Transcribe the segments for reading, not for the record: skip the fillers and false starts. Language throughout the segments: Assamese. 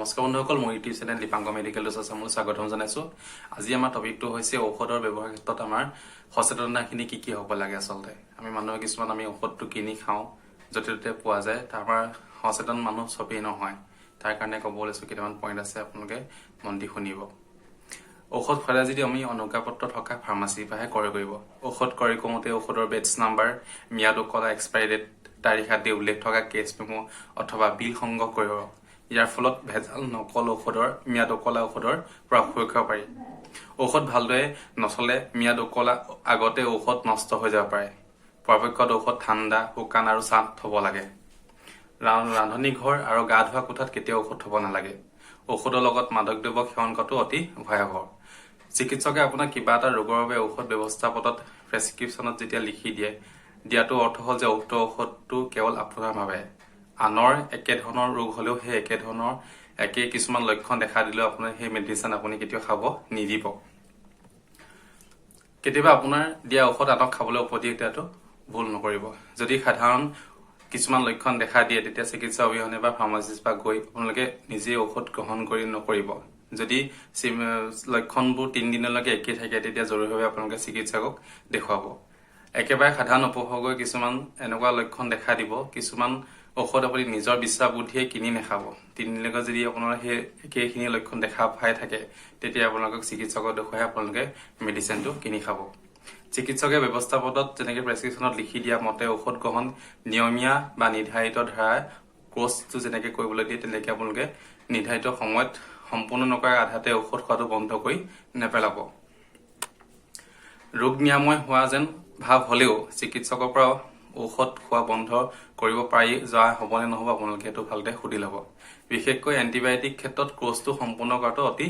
নমস্কাৰ বন্ধুসকল, মই ইউটিউব চেনেল দীপাংকৰ মেডিকেল আছামলৈ স্বাগতম জনাইছো। আজি আমাৰ টপিকটো হৈছে ঔষধৰ ব্যৱহাৰ ক্ষেত্ৰত আমাৰ সচেতনতাখিনি কি হ'ব লাগে। আচলতে আমি মানুহে কিছুমান ঔষধটো কিনি খাওঁ, য'তে ত'তে পোৱা যায়, তাৰ পৰা সচেতন মানুহ চবেই নহয়। তাৰ কাৰণে ক'ব লৈছো কেইটামান পইণ্ট আছে, আপোনালোকে মন দি শুনিব। ঔষধ সদায় যদি আমি অনুজ্ঞাপত্ৰ থকা ফাৰ্মাচীৰ পৰাহে ক্ৰয় কৰিব। ঔষধ ক্ৰয় কৰোঁতে ঔষধৰ বেটছ নাম্বাৰ, ম্যাদ উকলা, এক্সপাইৰী ডেট, তাৰিখ আদি উল্লেখ থকা কেছ মেমো অথবা বিল সংগ্ৰহ কৰিব। ইয়াৰ ফলত ভেজাল নকল ঔষধৰ, ম্যাদ উকলা ঔষধৰ পৰা সুৰক্ষা পাৰি। ঔষধ ভালদৰে নচলে ম্যাদ উকলা আগতে ঔষধ নষ্ট হৈ যাব পাৰে। পৰাপক্ষত ঔষধ ঠাণ্ডা, শুকান আৰু চাট হ'ব লাগে। ৰান্ধনী ঘৰ আৰু গা ধোৱা কোঠাত কেতিয়াও ঔষধ থব নালাগে। ঔষধৰ লগত মাদক দ্ৰব্য সেৱন কৰাটো অতি ভয়াৱহ। চিকিৎসকে আপোনাক কিবা এটা ৰোগৰ বাবে ঔষধ ব্যৱস্থাপত্ৰত প্ৰেছক্ৰিপশ্যনত যেতিয়া লিখি দিয়াটো অৰ্থ হ'ল যে উক্ত ঔষধটো কেৱল আপোনাৰ বাবে। আনৰ একে ধৰণৰ ৰোগ হলেও সেই একে ধৰণৰ একে কিছুমান লক্ষণ দেখা দিলেও আপোনাৰ সেই মেডিচিন আপুনি কেতিয়াও খাব নিদিব। কেতিয়াবা আপোনাৰ দিয়া ঔষধ আনক খাবলৈ উপদেশ দিয়াটো ভুল নকৰিব। যদি সাধাৰণ কিছুমান লক্ষণ দেখা দিয়ে তেতিয়া চিকিৎসা অবিহনে বা ফাৰ্মাচিষ্ট বা গৈ আপোনালোকে নিজে ঔষধ গ্ৰহণ কৰি নকৰিব। যদি লক্ষণবোৰ 3 দিনলৈকে একেই থাকে তেতিয়া জৰুৰীভাৱে আপোনালোকে চিকিৎসকক দেখুৱাব। একেবাৰে সাধাৰণ উপভোগৰ কিছুমান এনেকুৱা লক্ষণ দেখা দিব, কিছুমান ঔষধ আপুনি নিজৰ বিশ্বাস বুদ্ধিয়ে কিনি নাখাব। 3 দিনলৈকে যদি আপোনাৰ সেই একেইখিনি লক্ষণ দেখা পাই থাকে তেতিয়া আপোনালোকক চিকিৎসকক দেখুৱাই আপোনালোকে মেডিচিনটো কিনি খাব। চিকিৎসকে ব্যৱস্থাপত্ৰত যেনেকৈ প্ৰেছক্ৰিপশ্যনত লিখি দিয়া মতে ঔষধ গ্ৰহণ নিয়মীয়া বা নিৰ্ধাৰিত ধাৰা কোৰ্চটো যেনেকৈ কৰিবলৈ দিয়ে তেনেকৈ আপোনালোকে নিৰ্ধাৰিত সময়ত সম্পূৰ্ণ নকৰাৰ আধাতে ঔষধ খোৱাটো বন্ধ কৰি নেপেলাব। ৰোগ নিৰাময় হোৱা যেন ভাৱ হলেও চিকিৎসকৰ পৰা ঔষধ খোৱা বন্ধ কৰিব পাৰি যোৱা হ'বনে নহ'ব আপোনালোকে সেইটো ভালদৰে সুধি ল'ব। বিশেষকৈ এণ্টিবায়টিক ক্ষেত্ৰত কোৰ্চটো সম্পূৰ্ণ কৰাটো অতি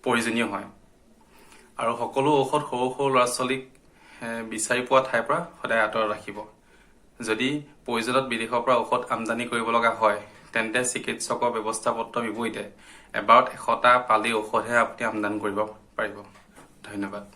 প্ৰয়োজনীয় হয়। আৰু সকলো ঔষধ সৰু সৰু ল'ৰা ছোৱালীক বিচাৰি পোৱা ঠাইৰ পৰা সদায় আঁতৰত ৰাখিব। যদি প্ৰয়োজনত বিদেশৰ পৰা ঔষধ আমদানি কৰিব লগা হয় তেন্তে চিকিৎসকৰ ব্যৱস্থাপত্ৰৰ বিপৰীতে এবাৰত 100টা পালি ঔষধহে আপুনি আমদানি কৰিব পাৰিব। ধন্যবাদ।